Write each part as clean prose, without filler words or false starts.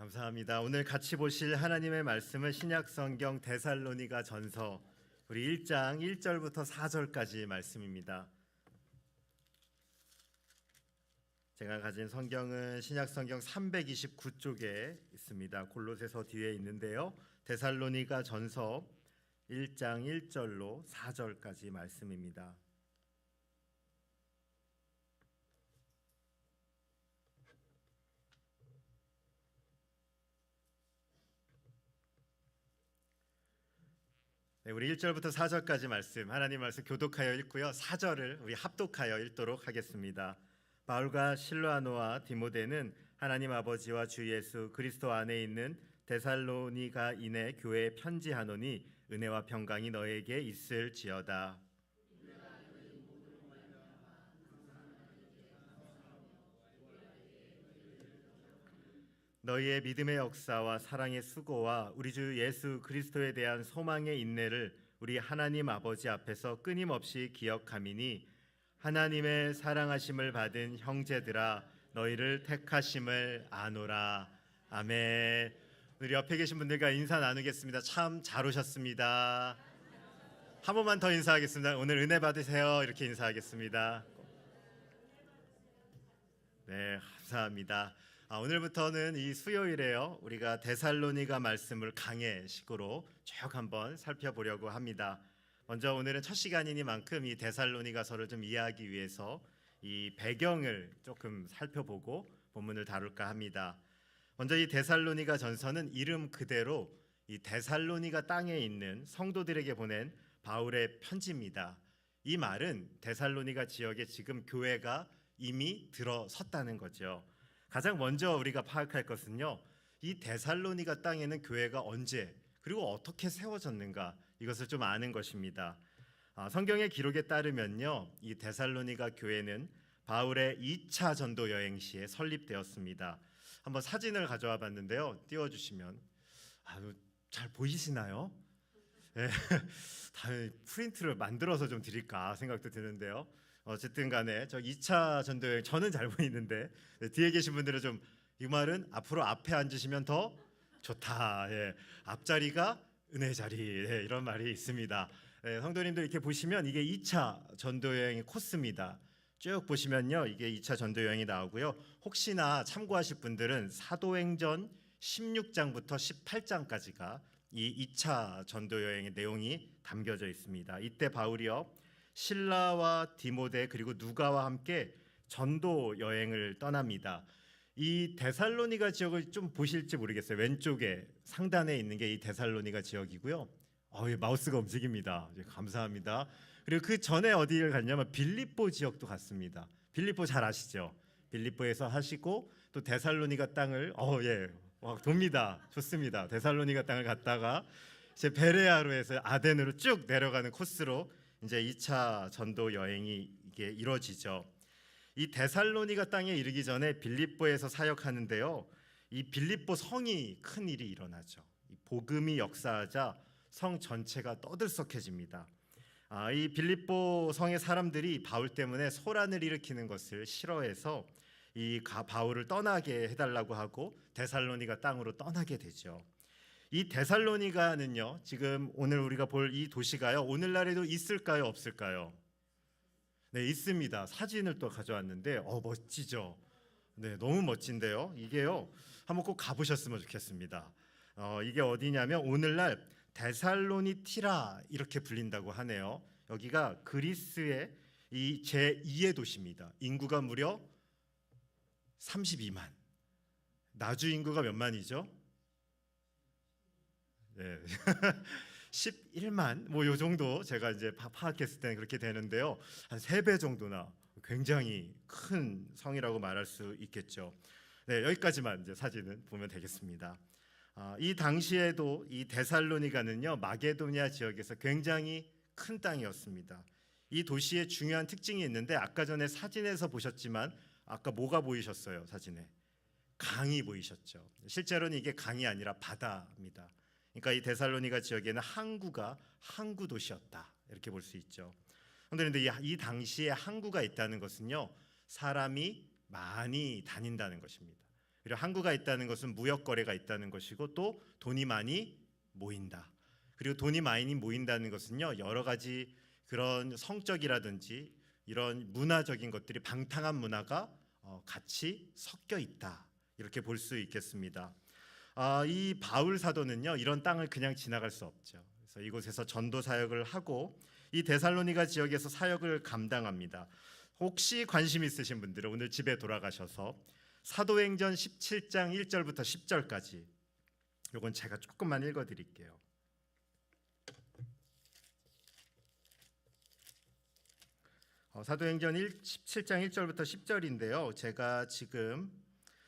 감사합니다. 오늘 같이 보실 하나님의 말씀은 신약성경 데살로니가 전서 우리 1장 1절부터 4절까지 말씀입니다. 제가 가진 성경은 신약성경 329쪽에 있습니다. 골로새서 뒤에 있는데요. 데살로니가 전서 1장 1절로 4절까지 말씀입니다. 네, 우리 1절부터 4절까지 말씀, 하나님 말씀 교독하여 읽고요. 4절을 우리 합독하여 읽도록 하겠습니다. 바울과 실로아노와 디모데는 하나님 아버지와 주 예수 그리스도 안에 있는 데살로니가인의 교회에 편지하노니 은혜와 평강이 너에게 있을지어다. 너희의 믿음의 역사와 사랑의 수고와 우리 주 예수 그리스도에 대한 소망의 인내를 우리 하나님 아버지 앞에서 끊임없이 기억함이니 하나님의 사랑하심을 받은 형제들아 너희를 택하심을 아노라. 아멘. 우리 옆에 계신 분들과 인사 나누겠습니다. 참 잘 오셨습니다. 한 번만 더 인사하겠습니다. 오늘 은혜 받으세요. 이렇게 인사하겠습니다. 네, 감사합니다. 오늘부터는 이 수요일에요. 우리가 데살로니가 말씀을 강해식으로 쭉 한번 살펴보려고 합니다. 먼저 오늘은 첫 시간이니만큼 이 데살로니가서를 좀 이해하기 위해서 이 배경을 조금 살펴보고 본문을 다룰까 합니다. 먼저 이 데살로니가 전서는 이름 그대로 이 데살로니가 땅에 있는 성도들에게 보낸 바울의 편지입니다. 이 말은 데살로니가 지역에 지금 교회가 이미 들어섰다는 거죠. 가장 먼저 우리가 파악할 것은요, 이 데살로니가 땅에는 교회가 언제 그리고 어떻게 세워졌는가, 이것을 좀 아는 것입니다. 성경의 기록에 따르면요, 이 데살로니가 교회는 바울의 2차 전도 여행 시에 설립되었습니다. 한번 사진을 가져와 봤는데요. 띄워주시면 잘 보이시나요? 네, 프린트를 만들어서 좀 드릴까 생각도 드는데요. 어쨌든 간에 저 2차 전도여행, 저는 잘 보이는데 뒤에 계신 분들은 좀, 이 말은 앞으로 앞에 앉으시면 더 좋다. 예, 앞자리가 은혜 자리, 예, 이런 말이 있습니다. 예, 성도님들 이렇게 보시면 이게 2차 전도여행의 코스입니다. 쭉 보시면요, 이게 2차 전도여행이 나오고요. 혹시나 참고하실 분들은 사도행전 16장부터 18장까지가 이 2차 전도여행의 내용이 담겨져 있습니다. 이때 바울이요, 실라와 디모데 그리고 누가와 함께 전도 여행을 떠납니다. 이 데살로니가 지역을 좀 보실지 모르겠어요. 왼쪽에 상단에 있는 게 이 데살로니가 지역이고요. 마우스가 움직입니다. 감사합니다. 그리고 그 전에 어디를 갔냐면 빌립보 지역도 갔습니다. 빌립보 잘 아시죠? 빌립보에서 하시고 또 데살로니가 땅을 돕니다. 좋습니다. 데살로니가 땅을 갔다가 이제 베레아로 해서 아덴으로 쭉 내려가는 코스로 이제 2차 전도 여행이 이게 이루어지죠. 이 데살로니가 땅에 이르기 전에 빌립보에서 사역하는데요. 이 빌립보 성이 큰 일이 일어나죠. 이 복음이 역사하자 성 전체가 떠들썩해집니다. 이 빌립보 성의 사람들이 바울 때문에 소란을 일으키는 것을 싫어해서 이 바울을 떠나게 해달라고 하고 데살로니가 땅으로 떠나게 되죠. 이 데살로니가는요, 지금 오늘 우리가 볼 이 도시가요, 오늘날에도 있을까요, 없을까요? 네, 있습니다. 사진을 또 가져왔는데 멋지죠? 네, 너무 멋진데요. 이게요, 한번 꼭 가보셨으면 좋겠습니다. 이게 어디냐면 오늘날 데살로니티라 이렇게 불린다고 하네요. 여기가 그리스의 이 제2의 도시입니다. 인구가 무려 32만. 나주 인구가 몇 만이죠? 네. 11만 요 정도 제가 이제 파악했을 때는 그렇게 되는데요. 한 3배 정도나 굉장히 큰 성이라고 말할 수 있겠죠. 네, 여기까지만 이제 사진은 보면 되겠습니다. 이 당시에도 이 데살로니가는요, 마게도니아 지역에서 굉장히 큰 땅이었습니다. 이 도시의 중요한 특징이 있는데 아까 전에 사진에서 보셨지만 아까 뭐가 보이셨어요? 사진에 강이 보이셨죠. 실제로는 이게 강이 아니라 바다입니다. 그러니까 이 데살로니가 지역에는 항구가 항구 도시였다, 이렇게 볼 수 있죠. 그런데 이 당시에 항구가 있다는 것은요, 사람이 많이 다닌다는 것입니다. 그리고 항구가 있다는 것은 무역 거래가 있다는 것이고 또 돈이 많이 모인다. 그리고 돈이 많이 모인다는 것은요, 여러 가지 그런 성적이라든지 이런 문화적인 것들이, 방탕한 문화가 같이 섞여 있다, 이렇게 볼 수 있겠습니다. 이 바울 사도는요, 이런 땅을 그냥 지나갈 수 없죠. 그래서 이곳에서 전도 사역을 하고 이 데살로니가 지역에서 사역을 감당합니다. 혹시 관심 있으신 분들은 오늘 집에 돌아가셔서 사도행전 17장 1절부터 10절까지, 이건 제가 조금만 읽어드릴게요. 사도행전 17장 1절부터 10절인데요. 제가 지금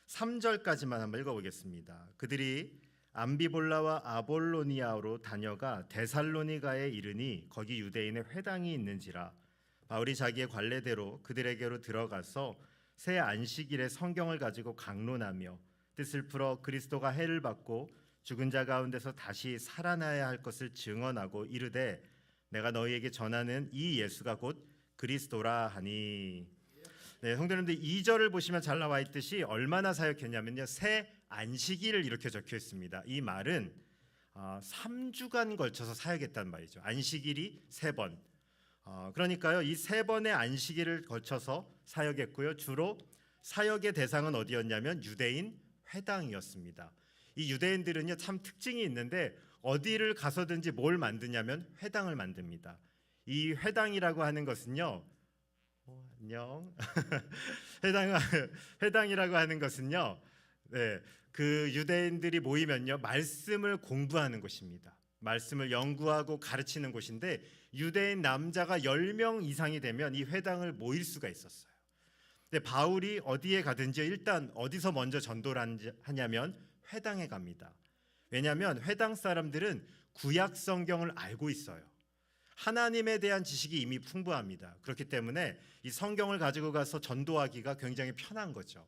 3절까지만 한번 읽어보겠습니다. 그들이 암비볼라와 아볼로니아로 다녀가 데살로니가에 이르니 거기 유대인의 회당이 있는지라. 바울이 자기의 관례대로 그들에게로 들어가서 새 안식일에 성경을 가지고 강론하며 뜻을 풀어 그리스도가 해를 받고 죽은 자 가운데서 다시 살아나야 할 것을 증언하고 이르되 내가 너희에게 전하는 이 예수가 곧 그리스도라 하니. 네, 성도님들 2절을 보시면 잘 나와 있듯이 얼마나 사역했냐면요, 새 안식일을 이렇게 적혀 있습니다. 이 말은 3주간 걸쳐서 사역했단 말이죠. 안식일이 3번. 그러니까요, 이 3번의 안식일을 거쳐서 사역했고요. 주로 사역의 대상은 어디였냐면 유대인 회당이었습니다. 이 유대인들은요, 참 특징이 있는데 어디를 가서든지 뭘 만드냐면 회당을 만듭니다. 이 회당이라고 하는 것은요, 안녕. 회당이라고 하는 것은요, 네, 그 유대인들이 모이면요, 말씀을 공부하는 곳입니다. 말씀을 연구하고 가르치는 곳인데 유대인 남자가 10명 이상이 되면 이 회당을 모일 수가 있었어요. 근데 바울이 어디에 가든지 일단 어디서 먼저 전도를 하냐면 회당에 갑니다. 왜냐하면 회당 사람들은 구약 성경을 알고 있어요. 하나님에 대한 지식이 이미 풍부합니다. 그렇기 때문에 이 성경을 가지고 가서 전도하기가 굉장히 편한 거죠.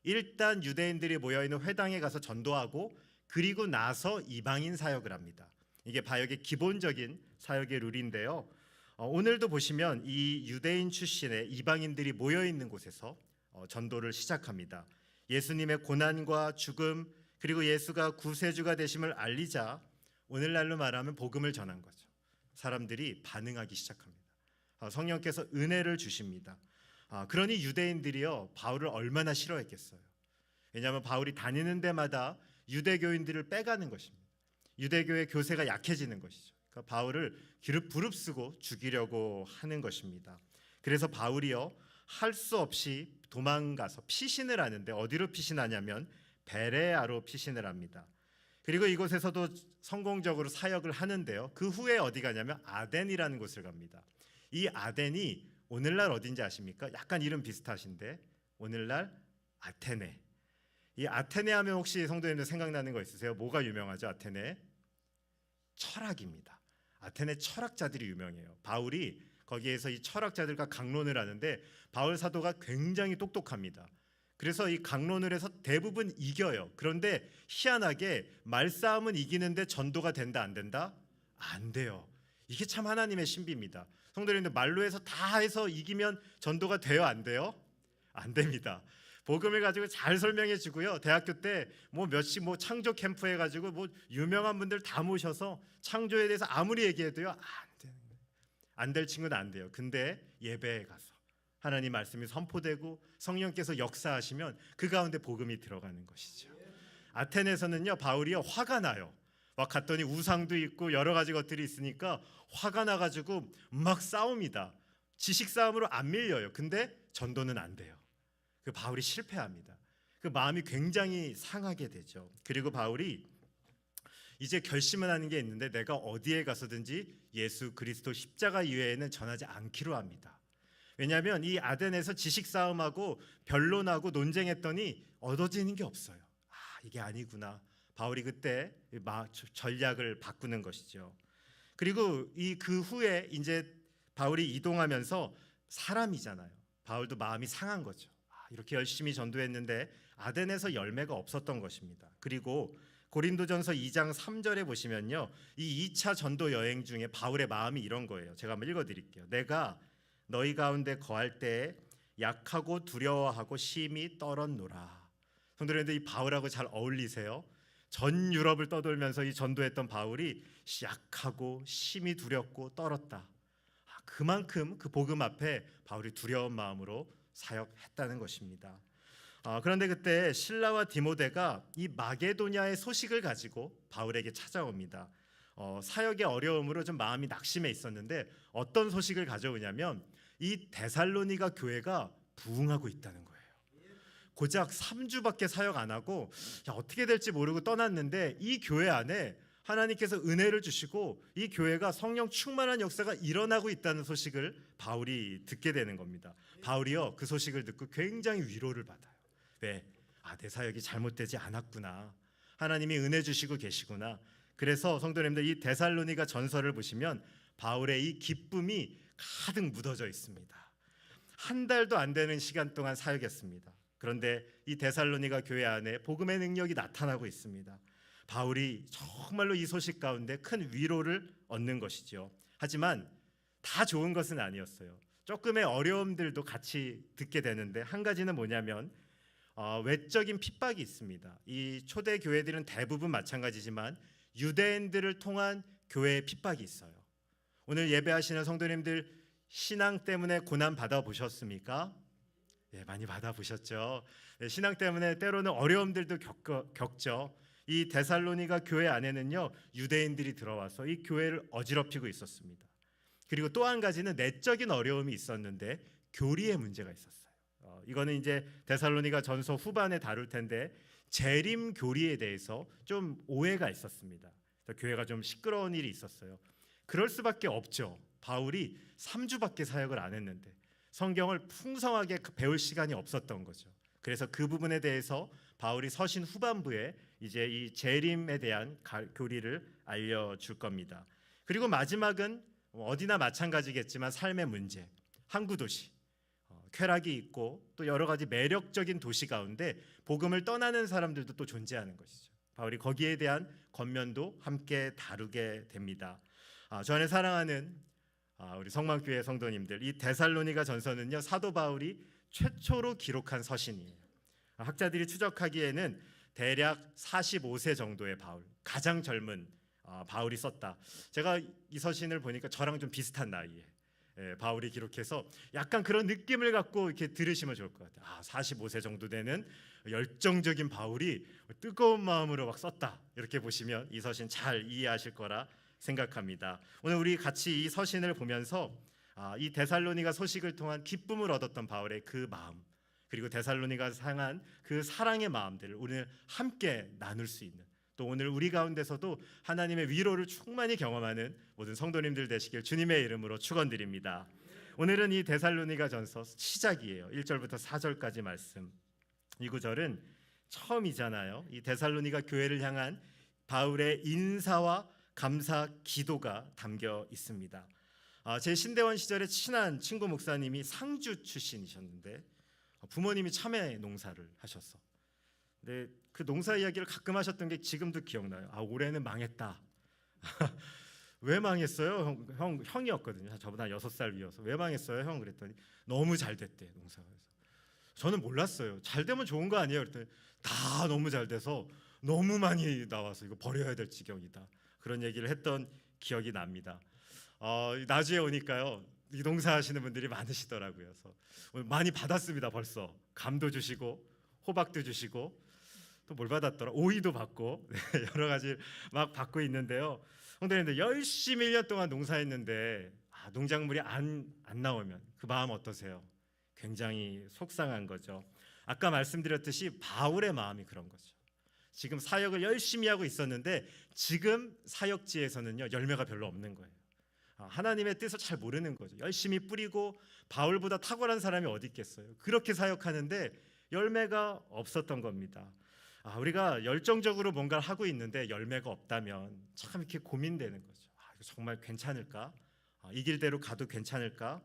일단 유대인들이 모여있는 회당에 가서 전도하고 그리고 나서 이방인 사역을 합니다. 이게 바역의 기본적인 사역의 룰인데요. 오늘도 보시면 이 유대인 출신의 이방인들이 모여있는 곳에서 전도를 시작합니다. 예수님의 고난과 죽음, 그리고 예수가 구세주가 되심을 알리자 오늘날로 말하면 복음을 전한 거죠. 사람들이 반응하기 시작합니다. 성령께서 은혜를 주십니다. 그러니 유대인들이요, 바울을 얼마나 싫어했겠어요. 왜냐하면 바울이 다니는 데마다 유대교인들을 빼가는 것입니다. 유대교의 교세가 약해지는 것이죠. 그러니까 바울을 부릅쓰고 죽이려고 하는 것입니다. 그래서 바울이요, 할 수 없이 도망가서 피신을 하는데 어디로 피신하냐면 베레아로 피신을 합니다. 그리고 이곳에서도 성공적으로 사역을 하는데요, 그 후에 어디 가냐면 아덴이라는 곳을 갑니다. 이 아덴이 오늘날 어딘지 아십니까? 약간 이름 비슷하신데 오늘날 아테네. 이 아테네 하면 혹시 성도님들 생각나는 거 있으세요? 뭐가 유명하죠? 아테네? 철학입니다. 아테네 철학자들이 유명해요. 바울이 거기에서 이 철학자들과 강론을 하는데 바울 사도가 굉장히 똑똑합니다. 그래서 이 강론을 해서 대부분 이겨요. 그런데 희한하게 말싸움은 이기는데 전도가 된다 안 된다? 안 돼요. 이게 참 하나님의 신비입니다. 성도님들, 말로 해서 다 해서 이기면 전도가 돼요 안 돼요? 안 됩니다. 복음을 가지고 잘 설명해 주고요. 대학교 때 창조 캠프 해가지고 유명한 분들 다 모셔서 창조에 대해서 아무리 얘기해도요, 안 될 친구는 안 돼요. 근데 예배에 가서 하나님 말씀이 선포되고 성령께서 역사하시면 그 가운데 복음이 들어가는 것이죠. 아테네에서는요, 바울이요, 화가 나요. 막 갔더니 우상도 있고 여러 가지 것들이 있으니까 화가 나가지고 막 싸웁니다. 지식 싸움으로 안 밀려요. 근데 전도는 안 돼요. 그 바울이 실패합니다. 그 마음이 굉장히 상하게 되죠. 그리고 바울이 이제 결심을 하는 게 있는데 내가 어디에 가서든지 예수 그리스도 십자가 이외에는 전하지 않기로 합니다. 왜냐하면 이 아덴에서 지식 싸움하고 변론하고 논쟁했더니 얻어지는 게 없어요. 이게 아니구나. 바울이 그때 전략을 바꾸는 것이죠. 그리고 그 후에 이제 바울이 이동하면서 사람이잖아요. 바울도 마음이 상한 거죠. 이렇게 열심히 전도했는데 아덴에서 열매가 없었던 것입니다. 그리고 고린도전서 2장 3절에 보시면요, 이 2차 전도 여행 중에 바울의 마음이 이런 거예요. 제가 한번 읽어드릴게요. 내가 너희 가운데 거할 때에 약하고 두려워하고 심히 떨었노라. 성도님들, 이 바울하고 잘 어울리세요? 전 유럽을 떠돌면서 이 전도했던 바울이 약하고 심히 두렵고 떨었다. 그만큼 그 복음 앞에 바울이 두려운 마음으로 사역했다는 것입니다. 그런데 그때 실라와 디모데가 이 마게도냐의 소식을 가지고 바울에게 찾아옵니다. 사역의 어려움으로 좀 마음이 낙심해 있었는데 어떤 소식을 가져오냐면 이 데살로니가 교회가 부흥하고 있다는 거예요. 고작 3주밖에 사역 안 하고 어떻게 될지 모르고 떠났는데 이 교회 안에 하나님께서 은혜를 주시고 이 교회가 성령 충만한 역사가 일어나고 있다는 소식을 바울이 듣게 되는 겁니다. 바울이요, 그 소식을 듣고 굉장히 위로를 받아요. 왜? 내 사역이 잘못되지 않았구나. 하나님이 은혜 주시고 계시구나. 그래서 성도님들, 이 데살로니가 전서를 보시면 바울의 이 기쁨이 가득 묻어져 있습니다. 한 달도 안 되는 시간 동안 사역했습니다. 그런데 이 데살로니가 교회 안에 복음의 능력이 나타나고 있습니다. 바울이 정말로 이 소식 가운데 큰 위로를 얻는 것이죠. 하지만 다 좋은 것은 아니었어요. 조금의 어려움들도 같이 듣게 되는데 한 가지는 뭐냐면 외적인 핍박이 있습니다. 이 초대 교회들은 대부분 마찬가지지만 유대인들을 통한 교회의 핍박이 있어요. 오늘 예배하시는 성도님들, 신앙 때문에 고난 받아보셨습니까? 많이 받아보셨죠. 신앙 때문에 때로는 어려움들도 겪죠. 이 데살로니가 교회 안에는요, 유대인들이 들어와서 이 교회를 어지럽히고 있었습니다. 그리고 또 한 가지는 내적인 어려움이 있었는데 교리의 문제가 있었어요. 이거는 이제 데살로니가 전서 후반에 다룰 텐데 재림 교리에 대해서 좀 오해가 있었습니다. 교회가 좀 시끄러운 일이 있었어요. 그럴 수밖에 없죠. 바울이 3주밖에 사역을 안 했는데 성경을 풍성하게 배울 시간이 없었던 거죠. 그래서 그 부분에 대해서 바울이 서신 후반부에 이제 이 재림에 대한 교리를 알려줄 겁니다. 그리고 마지막은 어디나 마찬가지겠지만 삶의 문제, 항구 도시, 쾌락이 있고 또 여러 가지 매력적인 도시 가운데 복음을 떠나는 사람들도 또 존재하는 것이죠. 바울이 거기에 대한 권면도 함께 다루게 됩니다. 저 안에 사랑하는 우리 성만교회 성도님들, 이 데살로니가 전서는요, 사도 바울이 최초로 기록한 서신이에요. 학자들이 추적하기에는 대략 45세 정도의 바울, 가장 젊은 바울이 썼다. 제가 이 서신을 보니까 저랑 좀 비슷한 나이에 바울이 기록해서 약간 그런 느낌을 갖고 이렇게 들으시면 좋을 것 같아요. 45세 정도 되는 열정적인 바울이 뜨거운 마음으로 막 썼다. 이렇게 보시면 이 서신 잘 이해하실 거라 생각합니다. 오늘 우리 같이 이 서신을 보면서 이 데살로니가 소식을 통한 기쁨을 얻었던 바울의 그 마음, 그리고 데살로니가 향한 그 사랑의 마음들을 오늘 함께 나눌 수 있는, 또 오늘 우리 가운데서도 하나님의 위로를 충만히 경험하는 모든 성도님들 되시길 주님의 이름으로 축원드립니다. 오늘은 이 데살로니가 전서 시작이에요. 1절부터 4절까지 말씀. 이 구절은 처음이잖아요. 이 데살로니가 교회를 향한 바울의 인사와 감사 기도가 담겨 있습니다. 제 신대원 시절에 친한 친구 목사님이 상주 출신이셨는데 부모님이 참외 농사를 하셨어. 근데 그 농사 이야기를 가끔 하셨던 게 지금도 기억나요. 올해는 망했다. 왜 망했어요? 형이었거든요. 저보다 6살 위여서. 왜 망했어요, 형? 그랬더니 너무 잘 됐대, 농사가. 저는 몰랐어요. 잘 되면 좋은 거 아니에요? 그랬더니 다 너무 잘 돼서 너무 많이 나와서 이거 버려야 될 지경이다. 그런 얘기를 했던 기억이 납니다. 나주에 오니까요, 이 농사하시는 분들이 많으시더라고요. 그래서 많이 받았습니다. 벌써 감도 주시고 호박도 주시고 또 뭘 받았더라? 오이도 받고 여러 가지 막 받고 있는데요. 성도님들, 열심히 1년 동안 농사했는데 농작물이 안 나오면 그 마음 어떠세요? 굉장히 속상한 거죠. 아까 말씀드렸듯이 바울의 마음이 그런 거죠. 지금 사역을 열심히 하고 있었는데 지금 사역지에서는요, 열매가 별로 없는 거예요. 하나님의 뜻을 잘 모르는 거죠. 열심히 뿌리고 바울보다 탁월한 사람이 어디 있겠어요. 그렇게 사역하는데 열매가 없었던 겁니다. 우리가 열정적으로 뭔가를 하고 있는데 열매가 없다면 참 이렇게 고민되는 거죠. 이거 정말 괜찮을까? 이 길대로 가도 괜찮을까?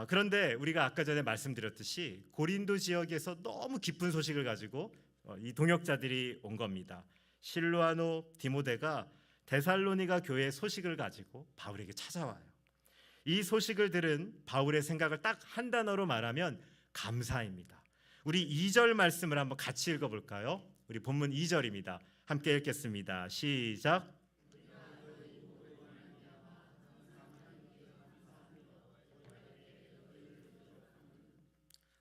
그런데 우리가 아까 전에 말씀드렸듯이 고린도 지역에서 너무 기쁜 소식을 가지고 이 동역자들이 온 겁니다. 실루아노, 디모데가 데살로니가 교회의 소식을 가지고 바울에게 찾아와요. 이 소식을 들은 바울의 생각을 딱 한 단어로 말하면 감사입니다. 우리 2절 말씀을 한번 같이 읽어볼까요? 우리 본문 2절입니다. 함께 읽겠습니다. 시작.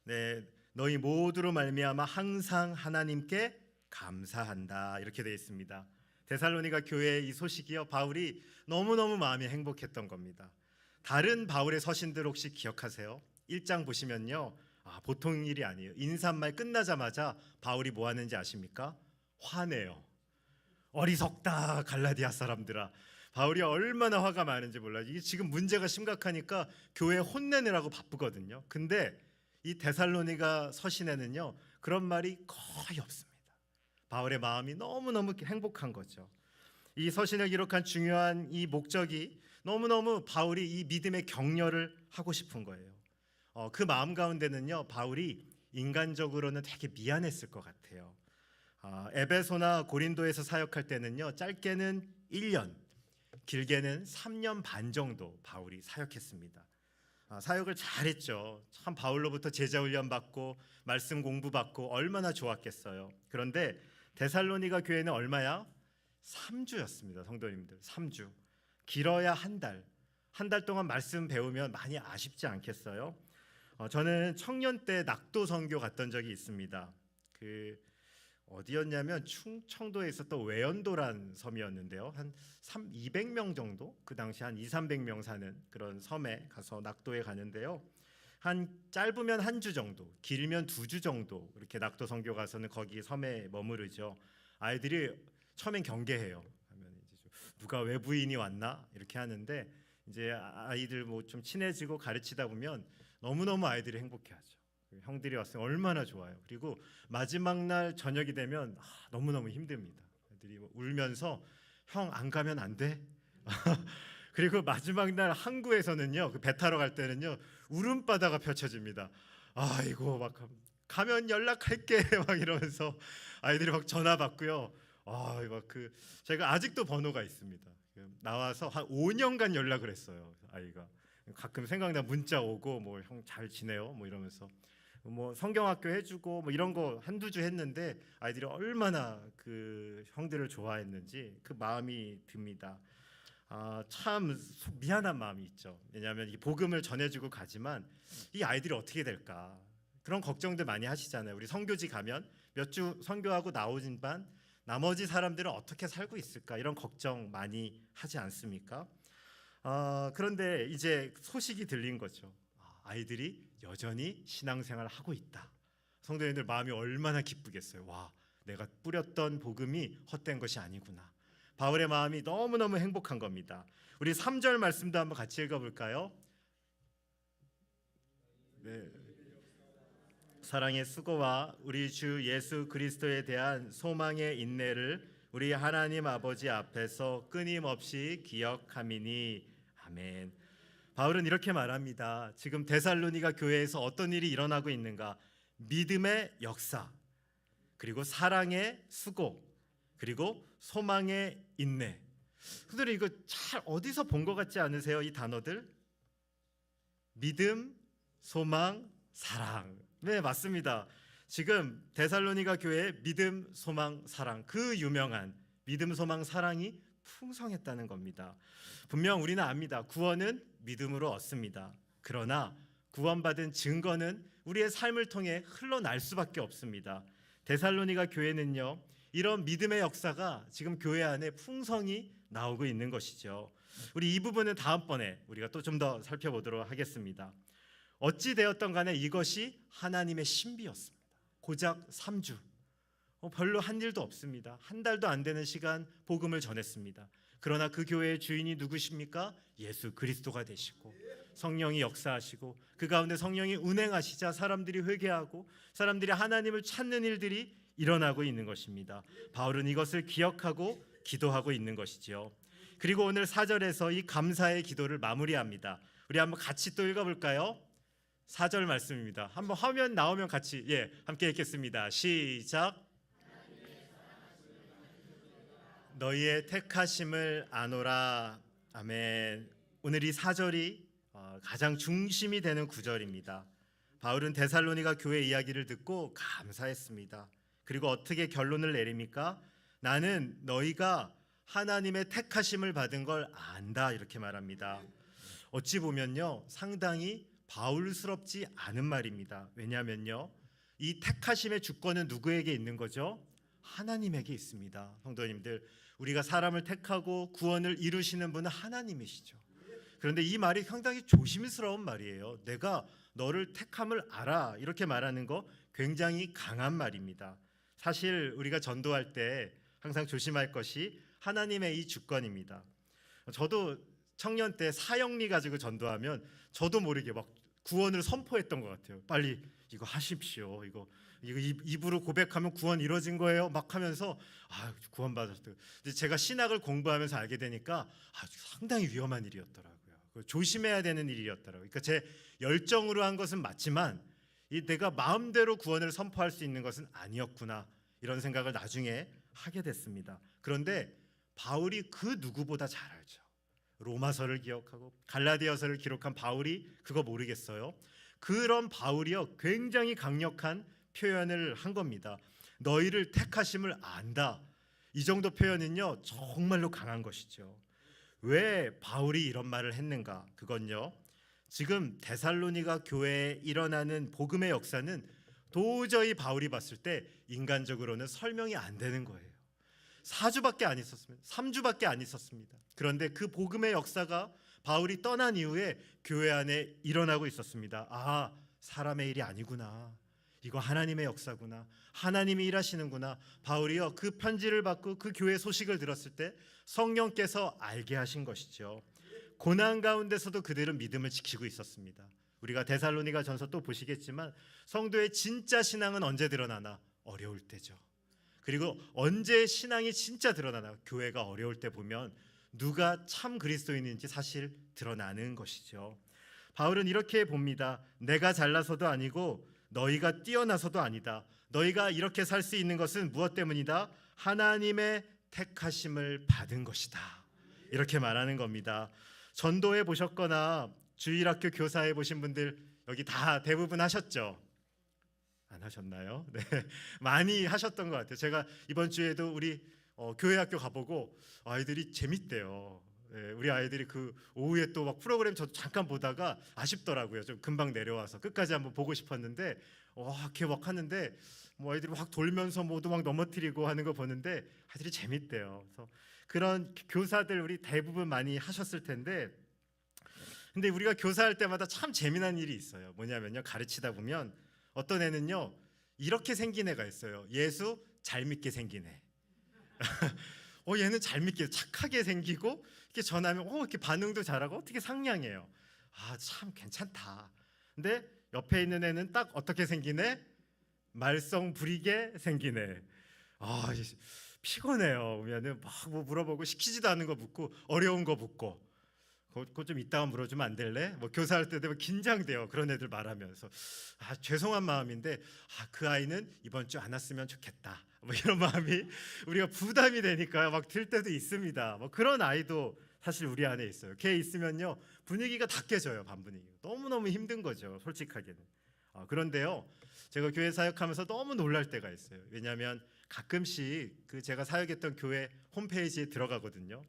네, 너희 모두로 말미암아 항상 하나님께 감사한다, 이렇게 되어 있습니다. 데살로니가 교회의 이 소식이요, 바울이 너무너무 마음이 행복했던 겁니다. 다른 바울의 서신들 혹시 기억하세요? 1장 보시면요, 보통 일이 아니에요. 인사말 끝나자마자 바울이 뭐 하는지 아십니까? 화내요. 어리석다 갈라디아 사람들아. 바울이 얼마나 화가 많은지 몰라요. 이게 지금 문제가 심각하니까 교회 혼내느라고 바쁘거든요. 근데 이 데살로니가 서신에는요, 그런 말이 거의 없습니다. 바울의 마음이 너무너무 행복한 거죠. 이 서신을 기록한 중요한 이 목적이 너무너무 바울이 이 믿음의 격려를 하고 싶은 거예요. 그 마음 가운데는요, 바울이 인간적으로는 되게 미안했을 것 같아요. 에베소나 고린도에서 사역할 때는요, 짧게는 1년, 길게는 3년 반 정도 바울이 사역했습니다. 사역을 잘했죠. 참 바울로부터 제자 훈련 받고 말씀 공부 받고 얼마나 좋았겠어요. 그런데 데살로니가 교회는 얼마야? 3주였습니다. 성도님들, 3주. 길어야 한 달. 한 달 동안 말씀 배우면 많이 아쉽지 않겠어요? 저는 청년 때 낙도 선교 갔던 적이 있습니다. 어디였냐면 충청도에 있었던 외연도란 섬이었는데요. 한 200명 정도, 그 당시 한 200~300명 사는 그런 섬에 가서 낙도에 가는데요. 한 짧으면 한 주 정도, 길면 2주 정도 이렇게 낙도 선교 가서는 거기 섬에 머무르죠. 아이들이 처음엔 경계해요. 하면 이제 누가 외부인이 왔나 이렇게 하는데, 이제 아이들 뭐 좀 친해지고 가르치다 보면 너무너무 아이들이 행복해하죠. 형들이 왔으면 얼마나 좋아요. 그리고 마지막 날 저녁이 되면 너무너무 힘듭니다. 애들이 울면서 형 안 가면 안 돼? 그리고 마지막 날 항구에서는요, 그 배 타러 갈 때는요, 울음바다가 펼쳐집니다. 아이고 막 가면 연락할게 막 이러면서 아이들이 막 전화 받고요. 제가 아직도 번호가 있습니다. 나와서 한 5년간 연락을 했어요. 아이가 가끔 생각나 문자 오고 뭐 형 잘 지내요? 뭐 이러면서 뭐 성경학교 해주고 뭐 이런 거 한두 주 했는데 아이들이 얼마나 그 형들을 좋아했는지 그 마음이 듭니다. 참 미안한 마음이 있죠. 왜냐하면 이 복음을 전해주고 가지만 이 아이들이 어떻게 될까, 그런 걱정들 많이 하시잖아요. 우리 선교지 가면 몇 주 선교하고 나오진 반 나머지 사람들은 어떻게 살고 있을까, 이런 걱정 많이 하지 않습니까? 그런데 이제 소식이 들린 거죠. 아이들이 여전히 신앙생활을 하고 있다. 성도님들 마음이 얼마나 기쁘겠어요. 와, 내가 뿌렸던 복음이 헛된 것이 아니구나. 바울의 마음이 너무너무 행복한 겁니다. 우리 3절 말씀도 한번 같이 읽어볼까요? 네. 사랑의 수고와 우리 주 예수 그리스도에 대한 소망의 인내를 우리 하나님 아버지 앞에서 끊임없이 기억함이니. 아멘. 바울은 이렇게 말합니다. 지금 데살로니가 교회에서 어떤 일이 일어나고 있는가? 믿음의 역사, 그리고 사랑의 수고, 그리고 소망의 인내. 그들이 이거 잘 어디서 본 것 같지 않으세요? 이 단어들? 믿음, 소망, 사랑. 네, 맞습니다. 지금 데살로니가 교회의 믿음, 소망, 사랑, 그 유명한 믿음, 소망, 사랑이 풍성했다는 겁니다. 분명 우리는 압니다. 구원은 믿음으로 얻습니다. 그러나 구원받은 증거는 우리의 삶을 통해 흘러날 수밖에 없습니다. 데살로니가 교회는요, 이런 믿음의 역사가 지금 교회 안에 풍성히 나오고 있는 것이죠. 우리 이 부분은 다음번에 우리가 또 좀 더 살펴보도록 하겠습니다. 어찌 되었던 간에 이것이 하나님의 신비였습니다. 고작 3주, 별로 한 일도 없습니다. 한 달도 안 되는 시간 복음을 전했습니다. 그러나 그 교회의 주인이 누구십니까? 예수 그리스도가 되시고 성령이 역사하시고 그 가운데 성령이 운행하시자 사람들이 회개하고 사람들이 하나님을 찾는 일들이 일어나고 있는 것입니다. 바울은 이것을 기억하고 기도하고 있는 것이지요. 그리고 오늘 4절에서 이 감사의 기도를 마무리합니다. 우리 한번 같이 또 읽어볼까요? 4절 말씀입니다. 한번 화면 나오면 같이 함께 읽겠습니다. 시작. 너희의 택하심을 아노라. 아멘. 오늘 이 4절이 가장 중심이 되는 구절입니다. 바울은 데살로니가 교회 이야기를 듣고 감사했습니다. 그리고 어떻게 결론을 내립니까? 나는 너희가 하나님의 택하심을 받은 걸 안다, 이렇게 말합니다. 어찌 보면요, 상당히 바울스럽지 않은 말입니다. 왜냐하면요, 이 택하심의 주권은 누구에게 있는 거죠? 하나님에게 있습니다. 성도님들, 우리가 사람을 택하고 구원을 이루시는 분은 하나님이시죠. 그런데 이 말이 상당히 조심스러운 말이에요. 내가 너를 택함을 알아, 이렇게 말하는 거 굉장히 강한 말입니다. 사실 우리가 전도할 때 항상 조심할 것이 하나님의 이 주권입니다. 저도 청년 때 사형리 가지고 전도하면 저도 모르게 막 구원을 선포했던 것 같아요. 빨리 이거 하십시오. 이거 입으로 고백하면 구원 이루어진 거예요. 막 하면서 구원 받았어요. 제가 신학을 공부하면서 알게 되니까 상당히 위험한 일이었더라고요. 조심해야 되는 일이었더라고요. 그러니까 제 열정으로 한 것은 맞지만 내가 마음대로 구원을 선포할 수 있는 것은 아니었구나, 이런 생각을 나중에 하게 됐습니다. 그런데 바울이 그 누구보다 잘 알죠. 로마서를 기억하고 갈라디아서를 기록한 바울이 그거 모르겠어요? 그런 바울이요, 굉장히 강력한 표현을 한 겁니다. 너희를 택하심을 안다. 이 정도 표현은요, 정말로 강한 것이죠. 왜 바울이 이런 말을 했는가? 그건요, 지금 데살로니가 교회에 일어나는 복음의 역사는 도저히 바울이 봤을 때 인간적으로는 설명이 안 되는 거예요. 4주밖에 안 있었습니다. 3주밖에 안 있었습니다. 그런데 그 복음의 역사가 바울이 떠난 이후에 교회 안에 일어나고 있었습니다. 사람의 일이 아니구나. 이거 하나님의 역사구나. 하나님이 일하시는구나. 바울이요, 그 편지를 받고 그 교회 소식을 들었을 때 성령께서 알게 하신 것이죠. 고난 가운데서도 그들은 믿음을 지키고 있었습니다. 우리가 데살로니가 전서 또 보시겠지만 성도의 진짜 신앙은 언제 드러나나? 어려울 때죠. 그리고 언제 신앙이 진짜 드러나나? 교회가 어려울 때 보면 누가 참 그리스도인인지 사실 드러나는 것이죠. 바울은 이렇게 봅니다. 내가 잘나서도 아니고 너희가 뛰어나서도 아니다. 너희가 이렇게 살 수 있는 것은 무엇 때문이다? 하나님의 택하심을 받은 것이다, 이렇게 말하는 겁니다. 전도해 보셨거나 주일학교 교사해 보신 분들 여기 다 대부분 하셨죠? 안 하셨나요? 네, 많이 하셨던 것 같아요. 제가 이번 주에도 우리 교회 학교 가보고 아이들이 재밌대요. 네, 우리 아이들이 그 오후에 또 막 프로그램 저도 잠깐 보다가 아쉽더라고요. 좀 금방 내려와서 끝까지 한번 보고 싶었는데 이렇게 막 하는데 아이들이 막 돌면서 모두 막 넘어뜨리고 하는 거 보는데 아이들이 재밌대요. 그래서 그런 교사들 우리 대부분 많이 하셨을 텐데, 근데 우리가 교사할 때마다 참 재미난 일이 있어요. 뭐냐면요, 가르치다 보면 어떤 애는요, 이렇게 생긴 애가 있어요. 예수 잘 믿게 생긴 애. 얘는 잘 믿게 착하게 생기고 이렇게 전하면 이렇게 반응도 잘하고 어떻게 상냥해요. 참 괜찮다. 근데 옆에 있는 애는 딱 어떻게 생긴 애? 말썽 부리게 생긴 애. 피곤해요. 보면은 막 뭐 물어보고 시키지도 않은 거 묻고 어려운 거 묻고. 그거 좀 이따가 물어주면 안 될래? 교사할 때 되면 긴장돼요. 그런 애들 말하면서 죄송한 마음인데 그 아이는 이번 주 안 왔으면 좋겠다. 이런 마음이 우리가 부담이 되니까 막 들 때도 있습니다. 그런 아이도 사실 우리 안에 있어요. 걔 있으면요, 분위기가 다 깨져요. 반 분위기. 너무너무 힘든 거죠, 솔직하게는. 그런데요, 제가 교회 사역하면서 너무 놀랄 때가 있어요. 왜냐하면 가끔씩 제가 사역했던 교회 홈페이지에 들어가거든요.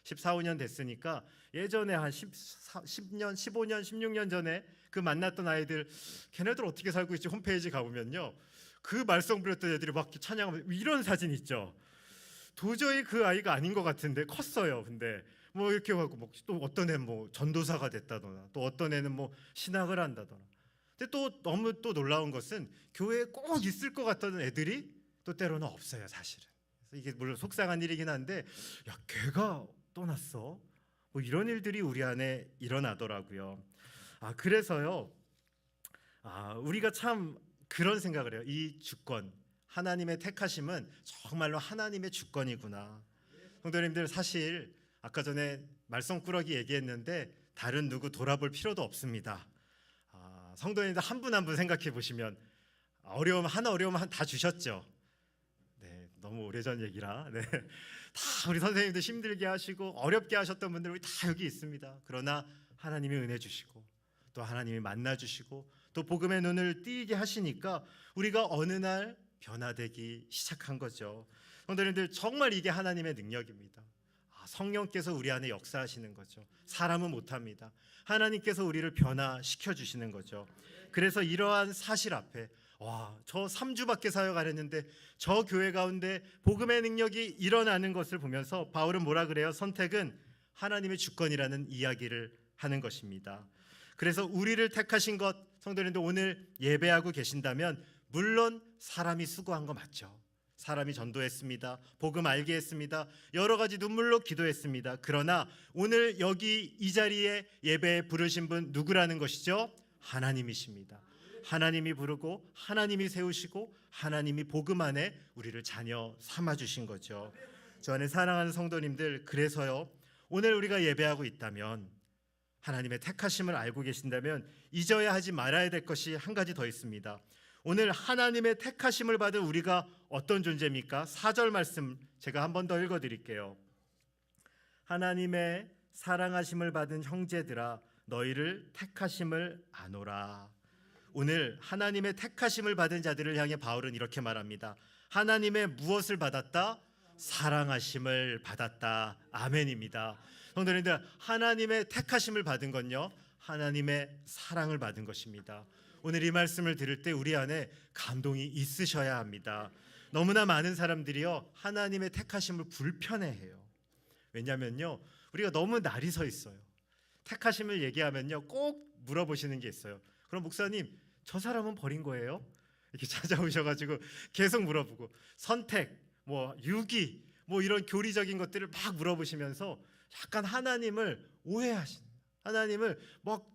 14, 15년 됐으니까 예전에 한 10년, 15년, 16년 전에 그 만났던 아이들, 걔네들 어떻게 살고 있지 홈페이지 가보면요, 그 말썽 부렸던 애들이 막 찬양하면서 이런 사진 있죠. 도저히 그 아이가 아닌 것 같은데 컸어요. 근데 이렇게 하고 또 어떤 애는 전도사가 됐다거나, 또 어떤 애는 신학을 한다거나. 근데 또 너무 또 놀라운 것은 교회에 꼭 있을 것 같던 애들이 또 때로는 없어요, 사실은. 이게 물론 속상한 일이긴 한데, 걔가 떠났어? 이런 일들이 우리 안에 일어나더라고요. 그래서요, 우리가 참 그런 생각을 해요. 이 주권, 하나님의 택하심은 정말로 하나님의 주권이구나. 성도님들, 사실 아까 전에 말썽꾸러기 얘기했는데 다른 누구 돌아볼 필요도 없습니다. 성도님들 한 분 한 분 생각해 보시면 어려움 다 주셨죠. 너무 오래전 얘기라. 다 우리 선생님들 힘들게 하시고 어렵게 하셨던 분들 우리 다 여기 있습니다. 그러나 하나님이 은혜 주시고 또 하나님이 만나 주시고 또 복음의 눈을 띄게 하시니까 우리가 어느 날 변화되기 시작한 거죠. 성도님들, 정말 이게 하나님의 능력입니다. 성령께서 우리 안에 역사하시는 거죠. 사람은 못합니다. 하나님께서 우리를 변화시켜 주시는 거죠. 그래서 이러한 사실 앞에 저 3주밖에 사역 안 했는데 저 교회 가운데 복음의 능력이 일어나는 것을 보면서 바울은 뭐라 그래요? 선택은 하나님의 주권이라는 이야기를 하는 것입니다. 그래서 우리를 택하신 것, 성도님들 오늘 예배하고 계신다면 물론 사람이 수고한 거 맞죠. 사람이 전도했습니다. 복음 알게 했습니다. 여러 가지 눈물로 기도했습니다. 그러나 오늘 여기 이 자리에 예배에 부르신 분 누구라는 것이죠? 하나님이십니다. 하나님이 부르고 하나님이 세우시고 하나님이 복음 안에 우리를 자녀 삼아 주신 거죠. 저 안에 사랑하는 성도님들, 그래서요, 오늘 우리가 예배하고 있다면, 하나님의 택하심을 알고 계신다면 잊어야 하지 말아야 될 것이 한 가지 더 있습니다. 오늘 하나님의 택하심을 받은 우리가 어떤 존재입니까? 4절 말씀 제가 한 번 더 읽어드릴게요. 하나님의 사랑하심을 받은 형제들아, 너희를 택하심을 아노라. 오늘 하나님의 택하심을 받은 자들을 향해 바울은 이렇게 말합니다. 하나님의 무엇을 받았다? 사랑하심을 받았다. 아멘입니다. 성도님들, 하나님의 택하심을 받은 건요, 하나님의 사랑을 받은 것입니다. 오늘 이 말씀을 들을 때 우리 안에 감동이 있으셔야 합니다. 너무나 많은 사람들이요, 하나님의 택하심을 불편해해요. 왜냐면요, 우리가 너무 날이 서 있어요. 택하심을 얘기하면요, 꼭 물어보시는 게 있어요. 그럼 목사님, 저 사람은 버린 거예요? 이렇게 찾아오셔가지고 계속 물어보고, 선택, 유기, 이런 교리적인 것들을 막 물어보시면서 약간 하나님을 오해하시는, 하나님을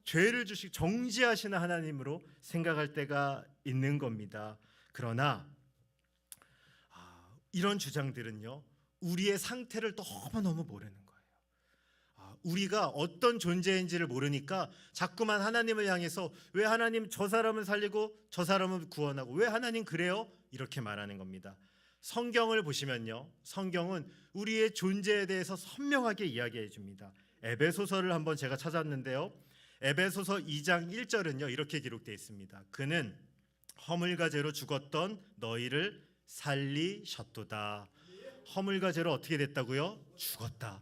죄를 주시고 정죄하시는 하나님으로 생각할 때가 있는 겁니다. 그러나 이런 주장들은요, 우리의 상태를 너무너무 모르는 거예요. 우리가 어떤 존재인지를 모르니까 자꾸만 하나님을 향해서 왜 하나님 저 사람을 살리고 저 사람을 구원하고 왜 하나님 그래요? 이렇게 말하는 겁니다. 성경을 보시면요, 성경은 우리의 존재에 대해서 선명하게 이야기해 줍니다. 에베소서를 한번 제가 찾았는데요, 에베소서 2장 1절은요 이렇게 기록되어 있습니다. 그는 허물과 죄로 죽었던 너희를 살리셨도다. 허물과 죄로 어떻게 됐다고요? 죽었다.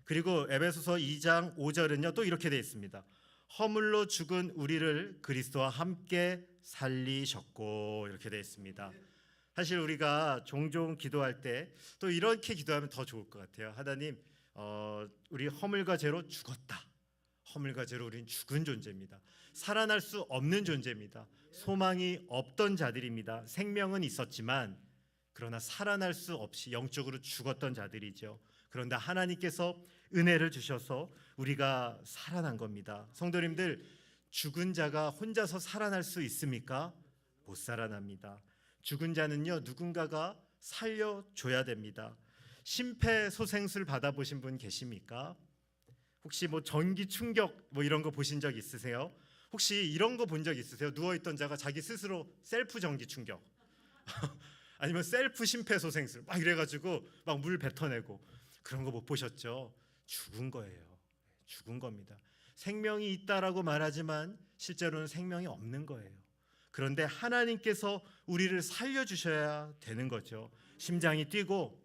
그리고 에베소서 2장 5절은요 또 이렇게 되어 있습니다. 허물로 죽은 우리를 그리스도와 함께 살리셨고, 이렇게 되어 있습니다. 사실 우리가 종종 기도할 때 또 이렇게 기도하면 더 좋을 것 같아요. 하나님, 우리 허물과 죄로 죽었다. 허물과 죄로 우리는 죽은 존재입니다. 살아날 수 없는 존재입니다. 소망이 없던 자들입니다. 생명은 있었지만 그러나 살아날 수 없이 영적으로 죽었던 자들이죠. 그런데 하나님께서 은혜를 주셔서 우리가 살아난 겁니다. 성도님들, 죽은 자가 혼자서 살아날 수 있습니까? 못 살아납니다. 죽은 자는요, 누군가가 살려줘야 됩니다. 심폐소생술 받아보신 분 계십니까? 혹시 전기 충격 이런 거 보신 적 있으세요? 혹시 이런 거 본 적 있으세요? 누워있던 자가 자기 스스로 셀프 전기 충격 아니면 셀프 심폐소생술 이래가지고 물 뱉어내고, 그런 거 못 보셨죠? 죽은 거예요. 죽은 겁니다. 생명이 있다라고 말하지만 실제로는 생명이 없는 거예요. 그런데 하나님께서 우리를 살려주셔야 되는 거죠. 심장이 뛰고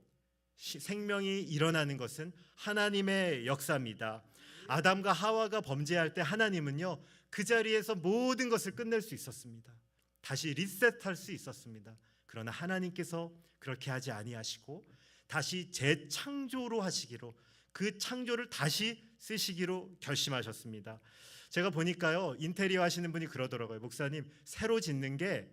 생명이 일어나는 것은 하나님의 역사입니다. 아담과 하와가 범죄할 때 하나님은요, 그 자리에서 모든 것을 끝낼 수 있었습니다. 다시 리셋할 수 있었습니다. 그러나 하나님께서 그렇게 하지 아니하시고 다시 재창조로 하시기로, 그 창조를 다시 쓰시기로 결심하셨습니다. 제가 보니까요, 인테리어 하시는 분이 그러더라고요. 목사님, 새로 짓는 게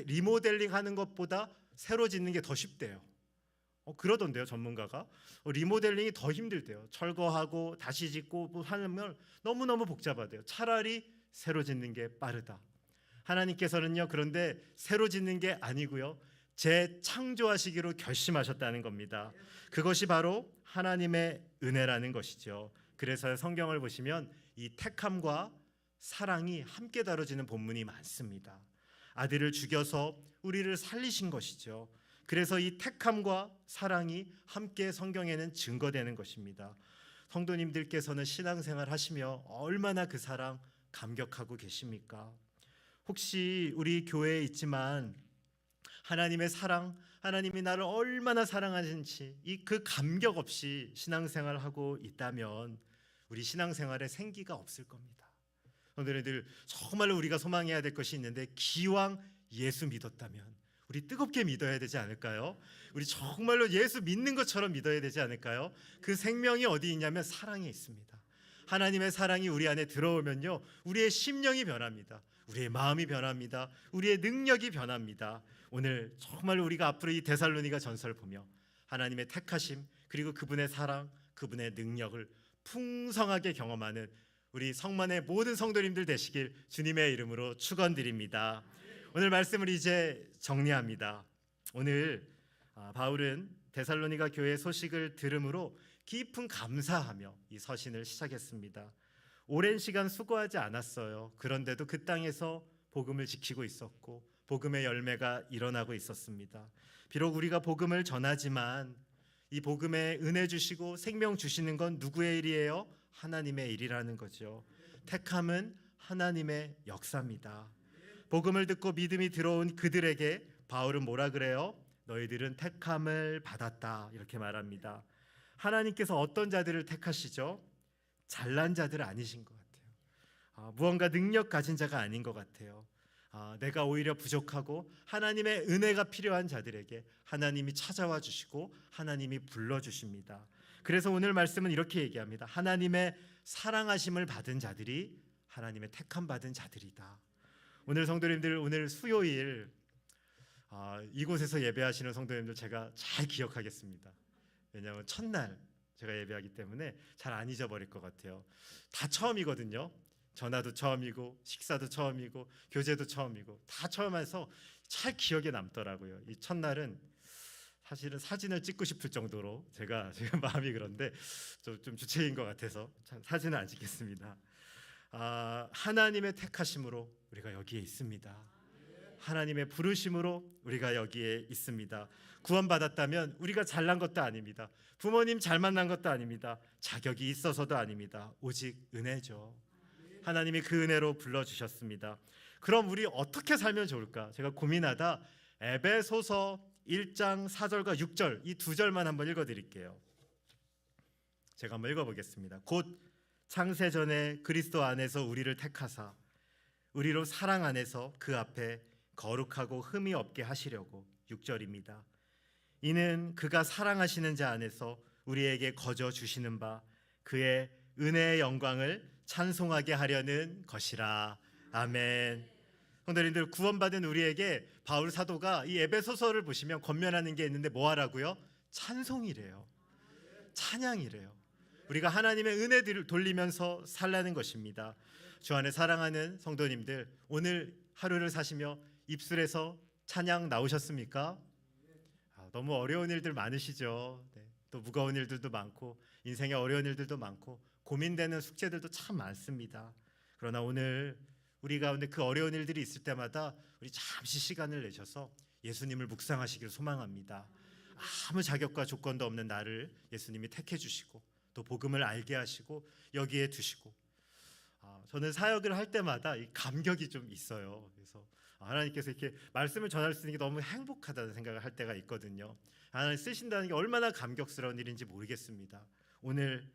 리모델링 하는 것보다 새로 짓는 게 더 쉽대요. 그러던데요, 전문가가. 리모델링이 더 힘들대요. 철거하고 다시 짓고 하면 너무너무 복잡하대요. 차라리 새로 짓는 게 빠르다. 하나님께서는요, 그런데 새로 짓는 게 아니고요, 재창조하시기로 결심하셨다는 겁니다. 그것이 바로 하나님의 은혜라는 것이죠. 그래서 성경을 보시면 이 택함과 사랑이 함께 다뤄지는 본문이 많습니다. 아들을 죽여서 우리를 살리신 것이죠. 그래서 이 택함과 사랑이 함께 성경에는 증거되는 것입니다. 성도님들께서는 신앙생활 하시며 얼마나 그 사랑 감격하고 계십니까? 혹시 우리 교회에 있지만 하나님의 사랑, 하나님이 나를 얼마나 사랑하신지 이 그 감격 없이 신앙생활하고 있다면 우리 신앙생활에 생기가 없을 겁니다. 성도님들, 정말로 우리가 소망해야 될 것이 있는데, 기왕 예수 믿었다면 우리 뜨겁게 믿어야 되지 않을까요? 우리 정말로 예수 믿는 것처럼 믿어야 되지 않을까요? 그 생명이 어디 있냐면 사랑에 있습니다. 하나님의 사랑이 우리 안에 들어오면요, 우리의 심령이 변합니다. 우리의 마음이 변합니다. 우리의 능력이 변합니다. 오늘 정말 우리가 앞으로 이 데살로니가 전서를 보며 하나님의 택하심, 그리고 그분의 사랑, 그분의 능력을 풍성하게 경험하는 우리 성만의 모든 성도님들 되시길 주님의 이름으로 축원드립니다. 오늘 말씀을 이제 정리합니다. 오늘 바울은 데살로니가 교회 소식을 들음으로 깊은 감사하며 이 서신을 시작했습니다. 오랜 시간 수고하지 않았어요. 그런데도 그 땅에서 복음을 지키고 있었고 복음의 열매가 일어나고 있었습니다. 비록 우리가 복음을 전하지만 이 복음에 은혜 주시고 생명 주시는 건 누구의 일이에요? 하나님의 일이라는 거죠. 택함은 하나님의 역사입니다. 복음을 듣고 믿음이 들어온 그들에게 바울은 뭐라 그래요? 너희들은 택함을 받았다, 이렇게 말합니다. 하나님께서 어떤 자들을 택하시죠? 잘난 자들 아니신 것 같아요. 무언가 능력 가진 자가 아닌 것 같아요. 내가 오히려 부족하고 하나님의 은혜가 필요한 자들에게 하나님이 찾아와 주시고 하나님이 불러주십니다. 그래서 오늘 말씀은 이렇게 얘기합니다. 하나님의 사랑하심을 받은 자들이 하나님의 택함 받은 자들이다. 오늘 성도님들, 오늘 수요일 이곳에서 예배하시는 성도님들 제가 잘 기억하겠습니다. 왜냐하면 첫날 제가 예배하기 때문에 잘 안 잊어버릴 것 같아요. 다 처음이거든요. 전화도 처음이고 식사도 처음이고 교제도 처음이고 다 처음 해서 잘 기억에 남더라고요. 이 첫날은 사실은 사진을 찍고 싶을 정도로 제가 지금 마음이 그런데 좀 주체인 것 같아서 사진은 안 찍겠습니다. 하나님의 택하심으로 우리가 여기에 있습니다. 하나님의 부르심으로 우리가 여기에 있습니다. 구원받았다면 우리가 잘난 것도 아닙니다. 부모님 잘 만난 것도 아닙니다. 자격이 있어서도 아닙니다. 오직 은혜죠. 하나님이 그 은혜로 불러주셨습니다. 그럼 우리 어떻게 살면 좋을까? 제가 고민하다 에베소서 1장 4절과 6절 이 두 절만 한번 읽어드릴게요. 제가 한번 읽어보겠습니다. 곧 창세전에 그리스도 안에서 우리를 택하사 우리로 사랑 안에서 그 앞에 거룩하고 흠이 없게 하시려고. 6절입니다. 이는 그가 사랑하시는 자 안에서 우리에게 거저 주시는 바 그의 은혜의 영광을 찬송하게 하려는 것이라. 아멘. 성도님들, 구원받은 우리에게 바울 사도가 이 에베소서를 보시면 권면하는 게 있는데 뭐 하라고요? 찬송이래요. 찬양이래요. 우리가 하나님의 은혜들을 돌리면서 살라는 것입니다. 주 안에 사랑하는 성도님들, 오늘 하루를 사시며 입술에서 찬양 나오셨습니까? 너무 어려운 일들 많으시죠. 네. 또 무거운 일들도 많고 인생에 어려운 일들도 많고 고민되는 숙제들도 참 많습니다. 그러나 오늘 우리 가운데 그 어려운 일들이 있을 때마다 우리 잠시 시간을 내셔서 예수님을 묵상하시기를 소망합니다. 아무 자격과 조건도 없는 나를 예수님이 택해 주시고 또 복음을 알게 하시고 여기에 두시고, 저는 사역을 할 때마다 이 감격이 좀 있어요. 그래서 하나님께서 이렇게 말씀을 전할 수 있는 게 너무 행복하다는 생각을 할 때가 있거든요. 하나님 쓰신다는 게 얼마나 감격스러운 일인지 모르겠습니다. 오늘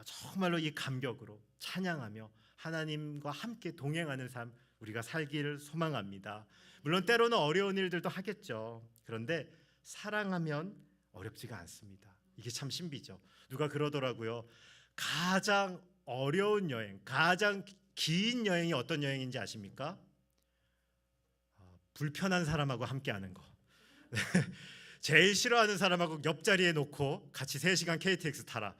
정말로 이 감격으로 찬양하며 하나님과 함께 동행하는 삶 우리가 살기를 소망합니다. 물론 때로는 어려운 일들도 하겠죠. 그런데 사랑하면 어렵지가 않습니다. 이게 참 신비죠. 누가 그러더라고요. 가장 어려운 여행, 가장 긴 여행이 어떤 여행인지 아십니까? 불편한 사람하고 함께하는 거. 제일 싫어하는 사람하고 옆자리에 놓고 같이 3시간 KTX 타라.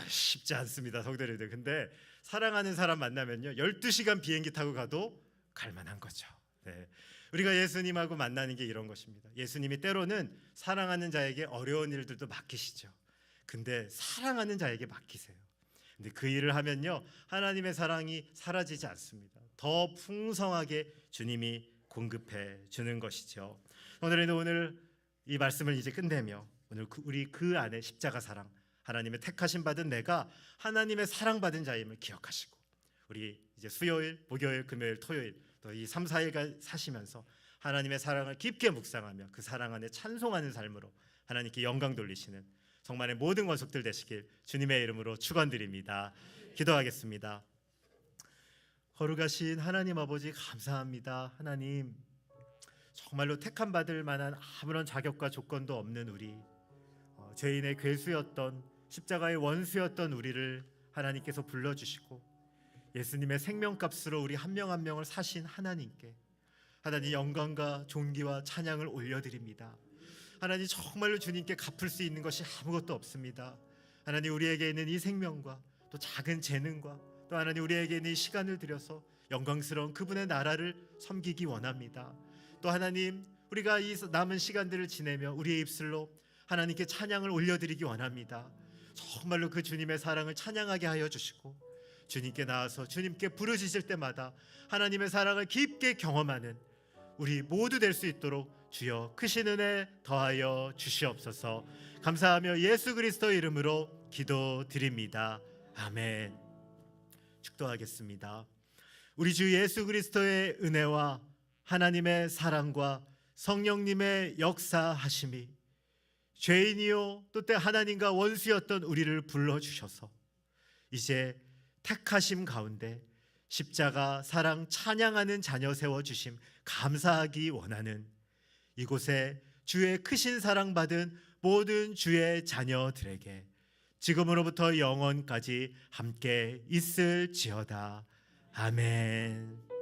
쉽지 않습니다, 성도님들. 근데 사랑하는 사람 만나면요 12시간 비행기 타고 가도 갈만한 거죠. 네. 우리가 예수님하고 만나는 게 이런 것입니다. 예수님이 때로는 사랑하는 자에게 어려운 일들도 맡기시죠. 근데 사랑하는 자에게 맡기세요. 근데 그 일을 하면요 하나님의 사랑이 사라지지 않습니다. 더 풍성하게 주님이 공급해 주는 것이죠. 오늘 이 말씀을 이제 끝내며 오늘 우리 그 안에 십자가 사랑, 하나님의 택하심 받은 내가 하나님의 사랑받은 자임을 기억하시고, 우리 이제 수요일, 목요일, 금요일, 토요일 또 이 3, 4일간 사시면서 하나님의 사랑을 깊게 묵상하며 그 사랑 안에 찬송하는 삶으로 하나님께 영광 돌리시는 정말의 모든 권속들 되시길 주님의 이름으로 축원드립니다. 기도하겠습니다. 거룩하신 하나님 아버지, 감사합니다. 하나님, 정말로 택함 받을 만한 아무런 자격과 조건도 없는 우리, 죄인의 괴수였던, 십자가의 원수였던 우리를 하나님께서 불러주시고 예수님의 생명값으로 우리 한 명 한 명을 사신 하나님께 하나님 영광과 존귀와 찬양을 올려드립니다. 하나님, 정말로 주님께 갚을 수 있는 것이 아무것도 없습니다. 하나님, 우리에게 있는 이 생명과 또 작은 재능과 또 하나님 우리에게 있는 이 시간을 들여서 영광스러운 그분의 나라를 섬기기 원합니다. 또 하나님, 우리가 이 남은 시간들을 지내며 우리의 입술로 하나님께 찬양을 올려드리기 원합니다. 정말로 그 주님의 사랑을 찬양하게 하여 주시고 주님께 나와서 주님께 부르짖을 때마다 하나님의 사랑을 깊게 경험하는 우리 모두 될 수 있도록 주여 크신 은혜 더하여 주시옵소서. 감사하며 예수 그리스도 이름으로 기도드립니다. 아멘. 축도하겠습니다. 우리 주 예수 그리스도의 은혜와 하나님의 사랑과 성령님의 역사하심이 죄인이요 또 때 하나님과 원수였던 우리를 불러주셔서 이제 택하심 가운데 십자가 사랑 찬양하는 자녀 세워주심 감사하기 원하는 이곳에 주의 크신 사랑 받은 모든 주의 자녀들에게 지금으로부터 영원까지 함께 있을지어다. 아멘.